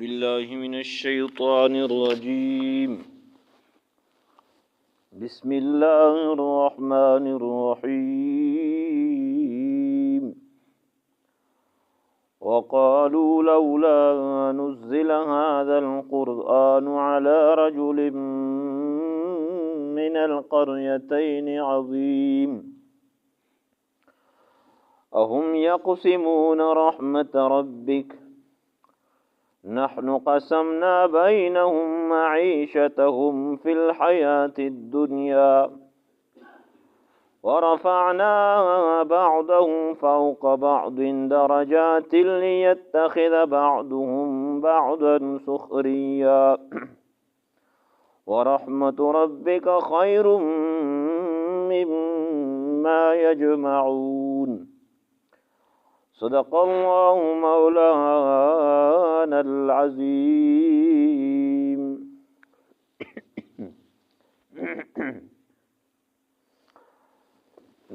بالله من الشيطان الرجيم بسم الله الرحمن الرحيم وقالوا لولا نزل هذا القرآن على رجل من القريتين عظيم أهم يقسمون رحمة ربك نحن قسمنا بينهم معيشتهم في الحياة الدنيا ورفعنا بعضهم فوق بعض درجات ليتخذ بعضهم بعضا سخريا ورحمة ربك خير مما يجمعون صدق الله مولانا العظيم.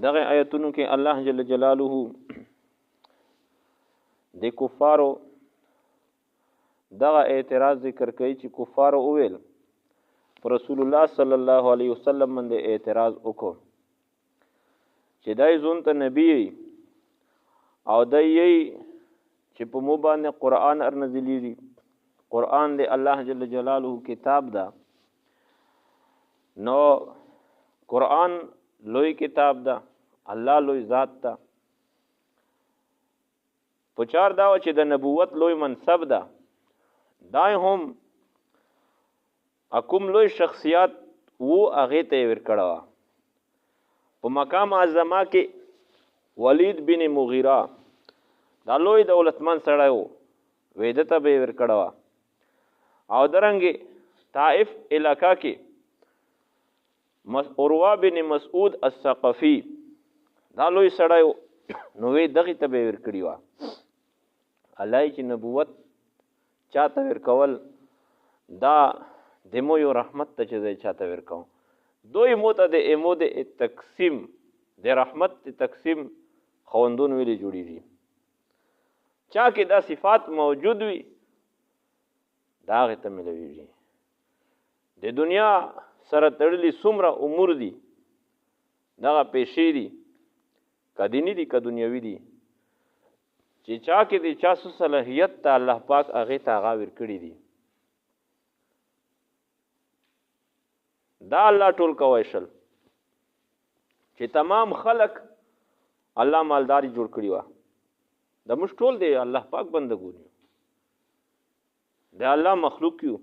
دغه آیتونو کې الله جل جلاله د کفارو دغه اعتراض ذکر کوي چې کفارو وویل پر رسول الله صلی الله علیه وسلم باندې اعتراض وکړو چې دای زون ته نبی او دای چې په مو باندې قرآن ارنزلی قرآن دی الله جل جلاله کتاب دا نو قرآن لوی کتاب دا الله لوی ذات دا پچار دا چې د نبوت لوی منصب دا دای هم اکم لوی شخصیات وو هغه ته ورکړه په مقام اعظم کې ولید بن مغیره دا لوی دولتمن سړی وو وېده ته به ورکړه او درنګي طائف علاقہ کې عروه بن مسعود الثقفي دا لوی سړی نو وې دغه ته به ورکړي وا الله چې نبوت چاته ورکول دا دمو یو رحمت ته چې چاته ورکاو دوی موته د امود تقسیم د رحمت تقسیم خوندون ویلي جوړیږي چا کې دا صفات موجود وي دا غته ملويږي د دنیا سره تړلي څومره امور دي دا پیشې دي کدینی دي که دنیوي دي چې چا کې د چا صلاحیت ته الله پاک هغه ته غاور کړی دي دا الله ټول کوي شل چې تمام خلق الله مالداری جوړ کړی و د مش ټول دی الله پاک بندګون دی الله مخلوق یو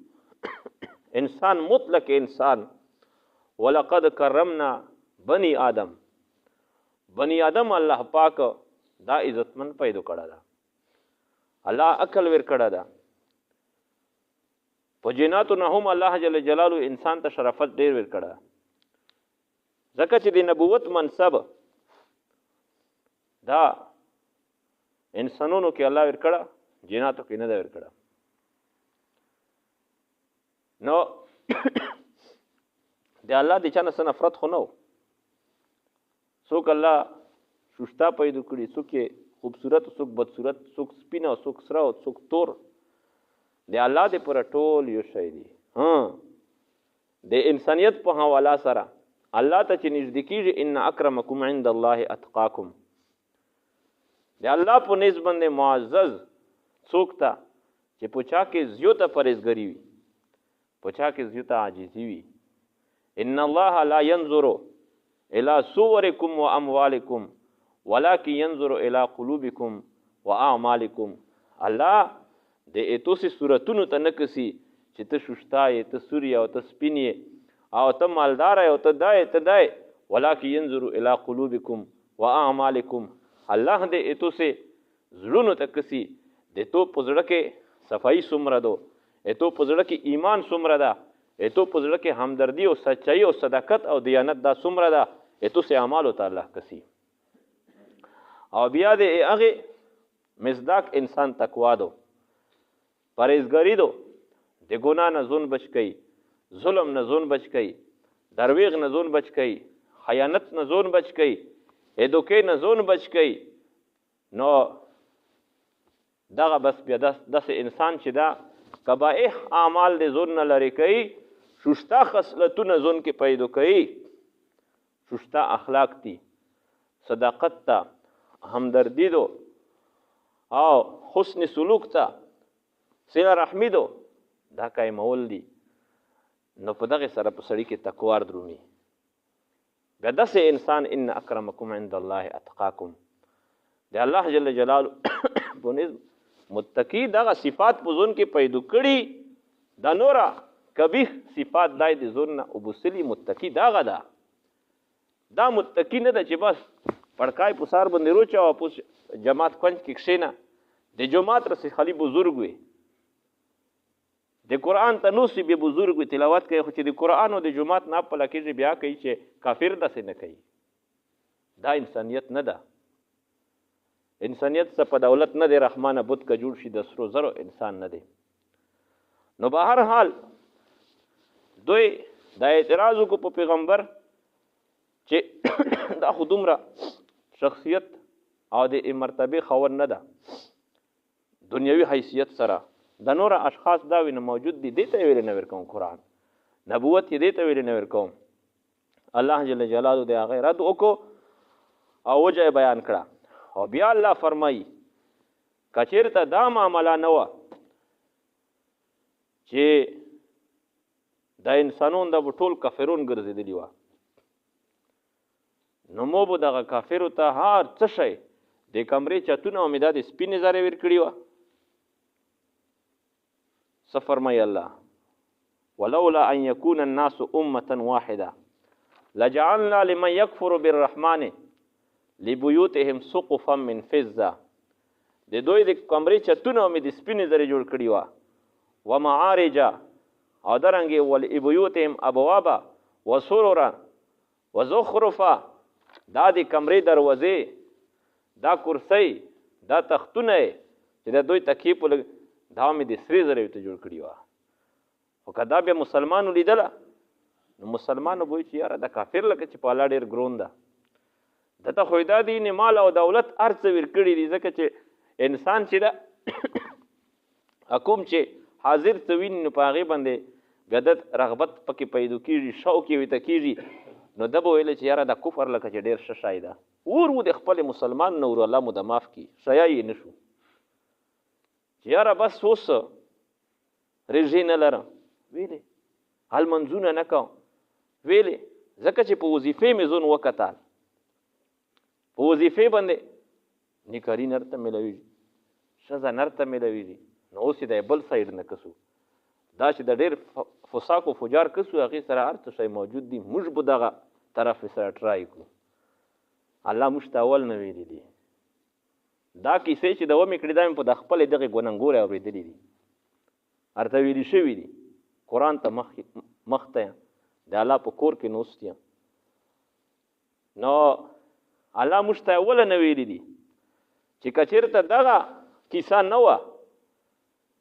انسان مطلق انسان ولقد کرمنا بنی آدم الله پاک دا عزتمن پیدا کړه دا الله عقل ور کړه دا په جناتو نه هم الله جل جلاله انسان ته شرافت ډیر ور کړه ځکه چې د نبوت منصب دا انسانونو کې الله ور کړه جناتو کې نه دا ور کړه نو د الله د چانه سره نفرت خو نو څوک الله شوشتا پیدا کړي څوک خوبصورت څوک بدصورت څوک سپینه څوک سره څوک تور د الله د پر ټول یو شی دی د انسانیت په حواله سره الله ته چې نږدې کیږي ان اکرمکم عند الله اتقاکم د الله په نسبت باندې معزز څوک ته چې پوچا کې زیاته پرهیزګری وي پوچا کې زیاته عاجزي وي ان الله لا ينظر الى صوركم واموالكم ولكن ينظر الى قلوبكم واعمالكم الله د ایتوسي صورتونو ته نکسي چې ته شوشتای ته سوري او ته سپینی او ته مالدار او ته دای ولكن ينظر الى قلوبكم واعمالكم الله د ایتوسي زړونو ته کسي د تو پزړه کې صفائی سمره دو ایتو پزړه کې ایمان سمره ده ایتو پزړه کې همدردی او سچای او صداقت او دیانت دا سمره ده ایتو سه اعمال او الله کسي او بیا د هغه مصداق انسان تقوا دو پرهیزګری دو د ګنا نه ځون بچ کی ظلم نه ځون بچ کی درویغ نه ځون بچ کی خیانت نه ځون بچ کی ادوکې نه ځون بچ کی نو دغه بس بیا داسې انسان چې دا قبائح اعمال د ځون نه لرې کوي، ششتا خصلتونه ځون کې پیدا کوي. ششتا اخلاق دي، صداقت ته، همدردي دو او حسن سلوک ته، صله رحمي دو، دا قایمول دي. نو په دغه سره په سړي کې تقوا درومي. بیا داسې انسان ان اکرمکم عند الله اتقاکم، د الله جل جلاله په نسب متقی دغه صفات په ځون کې پیدا کړي. دا نورا کبیح صفات دای د ځون نه وبسلي متقی دغه ده. دا متقی نه ده چې بس پړکای په سار باندې روچا او په جماعت کنج کې کښېنه، د جماعت رسې خالي بزرګ وي، د قرآن ته نوسي به بزرګ وي تلاوت کوي، خو چې د قرآن او د جماعت نه پله کېږي بیا کوي چې کافر داسې نه کوي. دا انسانیت نه ده. انسانیت څه په دولت نه دی، رحمانه بت که جوړ شي د سرو زرو انسان نه دی. نو به هر حال دوی دا اعتراض وکړو په پیغمبر چې دا خو دومره شخصیت او د مرتبې خاوند نه ده، دنیوي حیثیت سره د نور اشخاص دا وینه موجود دي، دې ته ویلې نه ورکوم. قرآن نبوت یې دې ته ویلې نه ورکوم. الله جل جلاله د هغې رد وکړو او وجه یې بیان کړه. او بیا الله فرمایي که چېرته دا معامله نه وه چې دا انسانون دا به ټول کافرون ګرځېدلي وه، نو مو به دغه کافرو ته هر څه شی د کمرې چتونه او مې دا د سپینې زرې ورکړي وه. څه فرمایي الله؟ ولولا ان یکون الناس امة واحده لجعلنا لمن یکفر بالرحمن لبیوتهم سقفا من فضه. د دوی د کمرې چتونه او مې د سپینې زرې جوړ کړي وه، ومعارج او درنګې ولبیوتهم ابوابا وسرورا وزخرفا. دا د کمرې دروازې، دا کرسۍ، دا تختونه چې د دوی تکیې په لګ دا مې د سرې زرې ته جوړ کړي وه. خو که دا بیا مسلمانو لیدله نو مسلمانو به وایي چې یاره دا کافر لکه چې په الله ډېر ګرون ده، دته خو دا دي نه مال او دولت هر څه ورکړي دي، ځکه چې انسان چې ده کوم چې حاضر څه ویني نو په هغې باندې بیا د رغبت پکې پیدا کېږي، شوق یې ورته کېږي. نو ده به ویلی چې یاره دا کفر لکه چې ډېر ښه شی ده. ور و د خپل مسلمان نه ور الله مو د معاف کړي، شیا یې نه شو چې یاره بس اوس رژې نه لرم ویلې، هل منځونه نه کوم ویلې، ځکه چې په وظیفې مې ځون وکتل، په وظیفې باندې نکاري نر ته میلاویږي، ښځه نر ته میلاویږي. نو اوس یې د بل سایډ نه کسو، دا چې د ډېر فساق و فجار کسو هغې سره هر څه شی موجود دي، موږ به دغه طرف سره ټرای کړو. الله موږ ته اول نه ویلي دي. دا کیسې چې د ومې کړي دا مې په د خپلې دغې ګوننګورې اورېدلي دي، هرته ویلي شوي دي. قرآن ته مخ ته یم، د الله په کور کې نوست یم. نو الله موږ ته اوله نه ویلي دي چې که چېرته دغه کیسه نه وه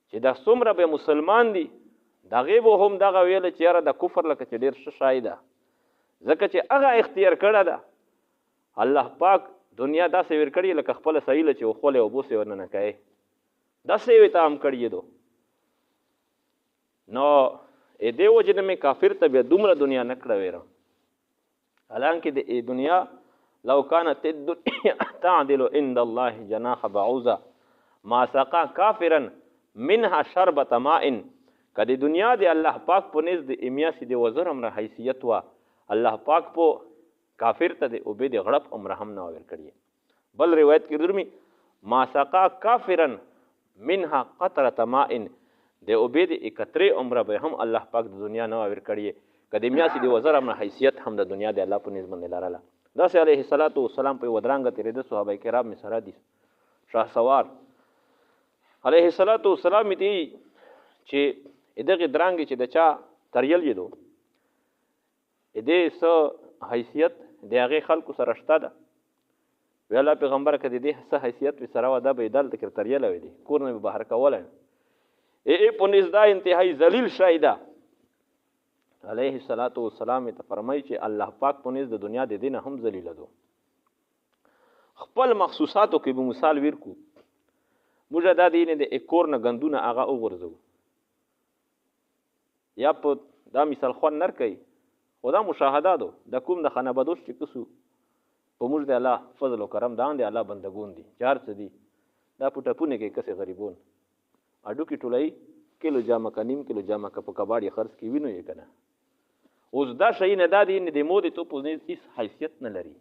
چې دا څومره به مسلمان دي، د هغې به هم دغه ویله چې یاره د کفر لکه چې ډېر ښه شی ده، ځکه چې هغه اختیار کړې ده. الله پاک دنیا داسې ورکړې لکه خپله سهیله چې وخولې او بوسې ورننه کوې، داسې یې ته هم کړي دو. نو دې وجې نه مې کافر ته بیا دومره دنیا نه کړه ویره، حالانکې د دنیا لو کانت الدنیا تعدل عند الله جناح بعوضه ما سقا کافرا منها شربة ماء. که د دنیا د الله پاک په نزد د امیاسي د وزر امره حیثیت وه، الله پاک په کافر ته د اوبې د غړپ عمره هم نه ورکړي. بل روایت کې درومي ما سقا کافرا منها قطرة ماء، د اوبې د اکترې عمره به هم الله پاک د دنیا نه ورکړي، که د امیاسي د وزر امره حیثیت هم د دنیا د الله په نزد باندې لرله. داسې علیه الصلاة والسلام په یوه ودرانګه تېرېده، صحابه کرام مې سره دي، شهسوار علیه الصلاة والسلام مې دی چې دغې درانګې چې د چا تریل یې دو دې څه حیثیت د هغې خلکو سره شته ده. وی الله پیغمبر که د دې څه حیثیت وي سره وه دا به یې دلته کې تریلی وی دی، کور نه به بهر کولی په نزد دا انتهایي ذلیل شی ده. علیه الصلاة والسلام ته فرمایي چې الله پاک په نزد د دنیا د دې نه هم ذلیله دو. خپل مخصوصاتو کې به مثال ورکو، موږ دا دی نه د کور نه ګندونه هغه وغورځوو، یا په دا مثال خوند نر کوي خو دا مشاهداتو د کوم د خانه بدوش چې کسو په موږ د الله فضل و کرم دان دی الله بندګون دي چار څه دي دا په ټپونه کې کسې غریبون اډو کې ټولای کیلو جامه کا نیم کیلو جامه کا په کباړي خرڅ کې وینو یې کنه اوس دا شي نه دا دی نه د مودې ته په هیڅ حیثیت نه لري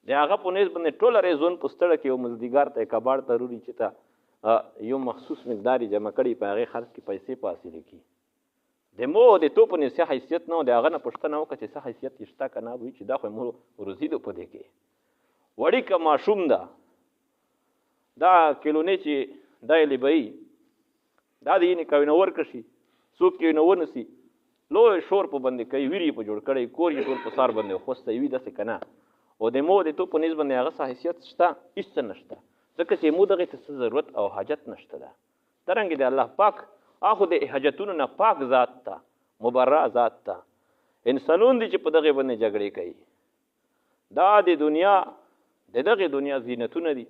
د هغه په نسبت باندې ټوله ریزون پستړه کې یو مزدګار ته کباړ ضروري چې تا یو مخصوص مقدار جمع کړي په هغه خرڅ کې پیسې پاسې لیکي د مو د تو په نسبت حیثیت نه د هغه نه پښتنه وکړي چې څه حیثیت یشتا کنه وي چې دا خو مو روزي دو په دې کې وړي کا ماشوم دا کلونې چې دا لبئی دا د یې کوي نو ورکشي څوک کې نو ونسي لوی شور په باندې کوي ویری په جوړ کړي کور یې ټول په سار باندې خوسته وي داسې کنه او د مو د تو په نسبت باندې هغه حیثیت شته هیڅ نشته ځکه چې مو دغه ته ضرورت او حاجت نشته ده ترنګ د الله پاک اخو د حاجتونو نه پاک ذات ته مبرأ ذات ته انسانون دي چې په دغه باندې جګړې کوي دا د دنیا دغه دنیا زینتونه دي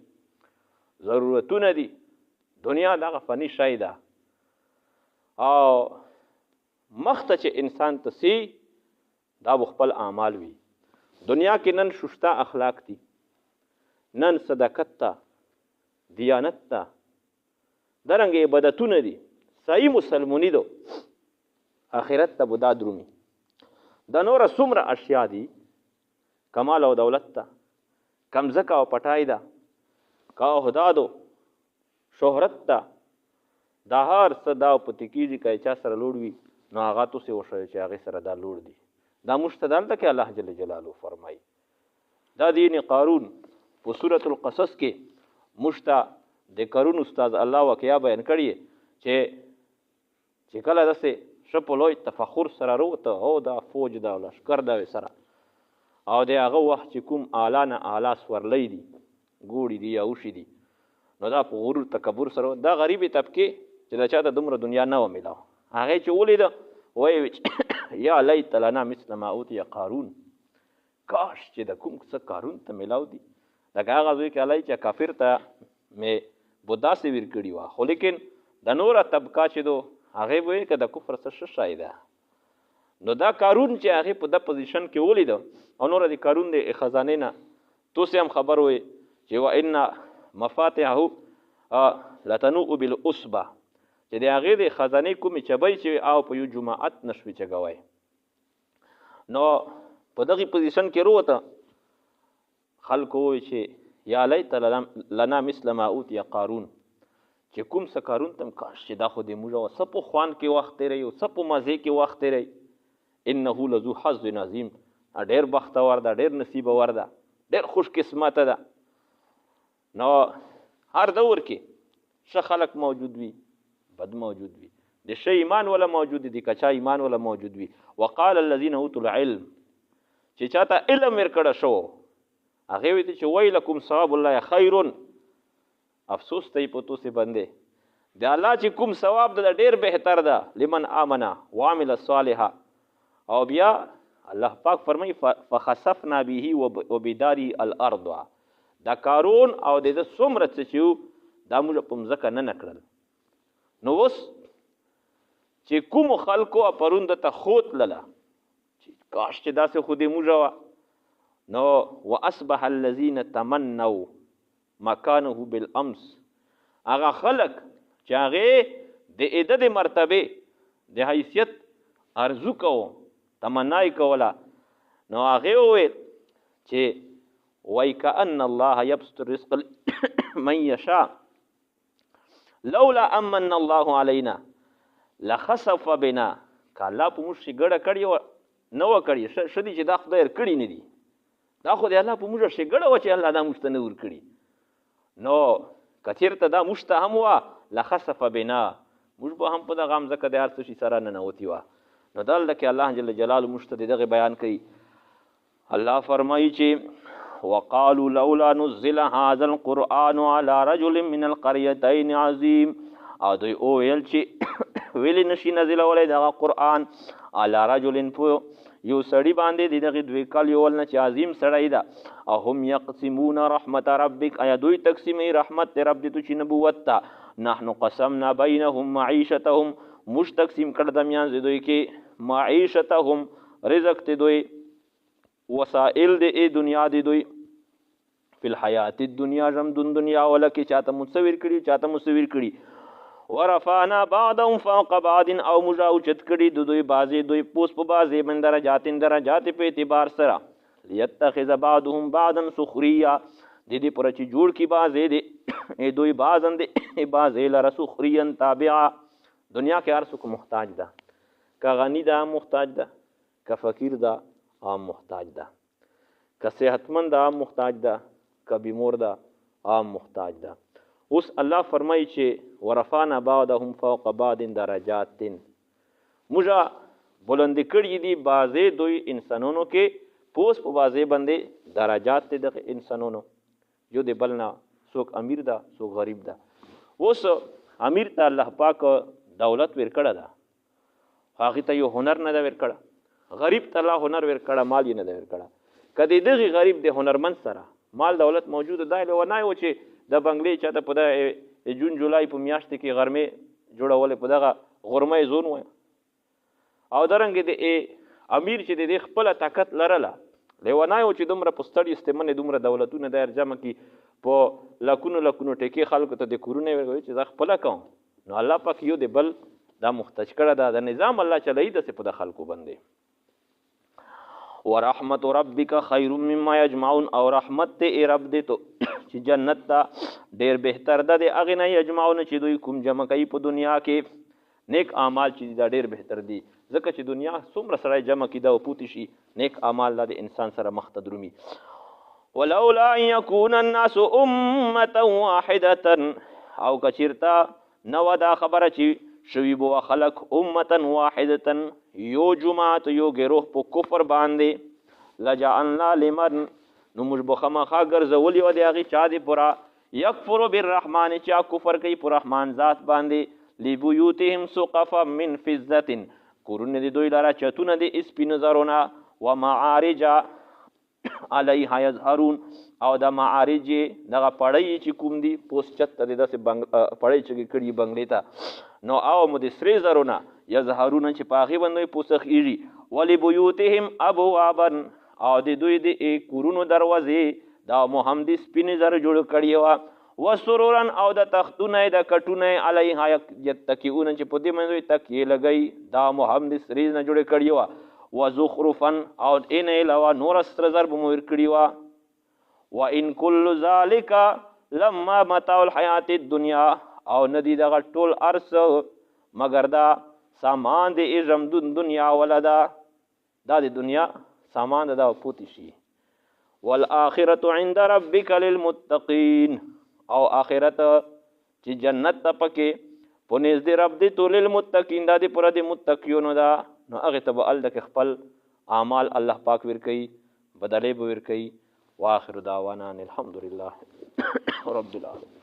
ضرورتونه دي دنیا دغه فانی شی ده او مخته چې انسان ته سي دا خپل اعمال وي دنیا کې نن ششتا اخلاق دي نن صداقت ته دیانت ته درنګ عبادتونه دي صحیح مسلمونی دو آخرت ته بدا درومي د نور څومره اشیاء دي کمال او دولت ته کم زکه او پټای ده کا عہدادو شهرت ته دا هر صدا او پتکیږي کای چا سره لوړ وي نو هغه تو سه وشي چې هغه سره دا لوړ دي دا مشتدل ده کې الله جل جلاله فرمای دا دین قارون په سورۃ القصص کې مشتا د قارون استاد الله واقعیا بیان کړی چې کله دسه شپلوی تفخر سره وروته او دا فوج دا لشکر دا سره او د هغه وخت چې کوم اعلی نه اعلی سورلې دي ګوړي دي او شي دي نو دا په غرور تکبر سره دا غریبي طبقه چې دا چاته دومره دنیا نه و ملاو هغه چې ولید وای یا لیت لنا مثل ما اوتی قارون کاش چې د کوم څه قارون ته ملاو دي دا هغه ځای کې علای چې کافر ته مې بودا سي ور کړی وا خو لیکن د نور طبقه چې دو هغه وای ک د کفر څخه شایده نو دا قارون چې هغه په د پوزیشن کې ولید او نور د قارون د خزانه نه تو سه هم خبر وای چې وا ان مفاتيحه لتنوء بالعصبه چې د هغې د خزانې کومې چبی چې او په یو جماعت نشوي چګوی نو په دغه پوزیشن کې وروته خلکو وایي چې یا لیت لنا مثل ما اوتی قارون چې کوم څه قارون تم کاش چې دا خو د موږ څه په خوان کې وخت تېروي او څه په مزې کې وخت تېروي انه لذو حظ عظیم ډېر بختور ده ډېر نصیبور ده ډېر خوش قسمته ده نو هر دور کې ښه خلک موجود وي بد موجود وي د شی ایمان ولا موجود دي کچا ایمان ولا موجود وي وقال الذين اوتوا العلم چې چاته علم ورکړه شو هغه وی چې ویلکم ثواب الله خیر افسوس ته پتو سي بندې د الله چې کوم ثواب د ډیر بهتر ده لمن امنه وعمل صالحا او بیا الله پاک فرمای فخسفنا به وبداري الارض دا قارون او د څومره چې دا موږ په مځکه نه نکړل نو اوس چې کوم خلکو پروند ته خوت لله چې کاش چې داسې خو دې موږ نو واصبح الذين تمنوا مكانه بالامس هغه خلق چې هغه د عدد مرتبه د حیثیت ارزو کوو تمنای کوله نو هغه وویل چې وای کأن الله یبسط الرزق من یشاء لولا امن الله علينا لخسف بنا کله په موږ شګړه کړی نو کړی شدي چې دا خدای کړی نه دي دا خو دی الله په موږ شګړه و چې الله دا موږ ته نه ور کړی نو کثیر ته دا موږ ته هم وا لخسف بنا موږ به هم په دغه ځکه د هر څه شي سره نه نوتی وا نو دلته کې الله جل جلاله موږ ته دغه بیان کوي الله فرمایي چې وقالوا لولا نزل هذا القرآن على رجل من القريتين عظيم او دوی ویل چې ویلی نشي نازل ولای دغه قرآن على رجل یو سړی باندې دغه دوی کال یو ول نه چې عظیم سړی ده او هم یقسمون رحمت ربک ایا دوی تقسیمي رحمت رب دې تو چې نبوت ته نحن قسمنا بينهم معيشتهم موږ تقسیم کړ د میانځ دوی کې معیشتهم رزق ته دوی وسائل د دنیا دی دوی فی الحیات الدنیا ژوندون دنیا ولکه چاته متصور کړي ورفعنا بعضهم فوق بعض او مجاوچت کړي د دوی بعضې دوی پوس په بعضې من درجات په اعتبار سره لیتخذ بعضهم بعضا سخریا د دې پوره چې جوړ کړي بعضې د دوی بعضن د بعضې لره سخریا تابعه دنیا کې هر څوک محتاج ده که غني ده محتاج ده که فقیر ده عام محتاج ده که صحتمند ده عام محتاج ده که بیمور ده عام محتاج ده اوس الله فرمایي چې ورفعنا بعضهم فوق بعض درجات موږ بلند کړي دي بعضې دوی انسانونو کې پوس په بعضې باندې درجات دي د انسانونو جو د بل نه څوک امیر ده څوک غریب ده اوس امیر ته الله پاک دولت ورکړه ده هغې ته یو هنر نه ده ورکړه غریب ته الله هنر ورکړه مال یې نه ده ورکړه که د دغې غریب د هنرمند سره مال دولت موجوده دا لیونی و چې د بنګلې چاته په دغه جون جولای په میاشتې کې غرمې جوړولې په دغه غرمه زون وای او درنګې د امیر چې د دې خپله طاقت لرله لیونی و چې دومره په ستړي ستمنې دومره دولتونه دایر جمع کړي په لکونو ټیکې خلکو ته د کورونه ورکوي چې زه خپله کوم نو الله پاک یو د بل دا محتاج کړه ده د نظام الله چلوي داسې په د خلکو باندې ورحمت ربک خیر مما یجمعون او رحمت ته رب دې تو چې جنت ته ډیر بهتر ده د هغې نه یجمعون چې دوی کوم جمع کوي په دنیا کې نیک اعمال چې دا ډیر بهتر دي ځکه چې دنیا څومره سړی جمع کېده او پوتې شي نیک اعمال دا د انسان سره مخ ته درومي ولولا ان یکون الناس امة واحدة او که چېرته نه وه دا خبره چې شوي به خلق امة واحدة یو جماعت یو ګروه په کفر باندې لجعلنا لمن نو موږ به خامخا ګرځولي وه د هغې چا دې پوره یکفر بالرحمن چا کفر کوي په رحمان ذات باندې لبیوتهم سقفا من فضة کورونه د دوی لره چتونه د سپینو زرونه و معارج علیها یظهرون او د معارج دغه پړی چې کوم دي پوس چت ته د داسې پړی چې کړي بنګلې ته نو او مو د سرې زرونه یظهرون چې په هغې باندې پوسه خیږي ولبیوتهم ابوابا او د دوی د کورونو دروازې دا مو هم د سپینې زر جوړ کړي وه وسرورا او د تختونه د کټونه علیها یتکئون چې په دې باندې تکیې لګوي دا مو هم د سرې نه جوړې کړي وه وزخرفا او ان علاوه نور سره زر به مو ورکړي وه وان کل ذلک لما متاع الحیات الدنیا او ندی دغه ټول ارس مگر دا سامان د ژوندون دنیا ولدا دا د دنیا سامان دا پوتی شي والآخرة عند ربک للمتقین او آخرت چې جنت ته پکې په نزد رب دی تو للمتقین دا د پوره د متقیونو دا نو هغې ته به هلته کې خپل اعمال الله پاک ورکوي بدلې به ورکوي واخر دعوانا الحمد لله رب العالمين.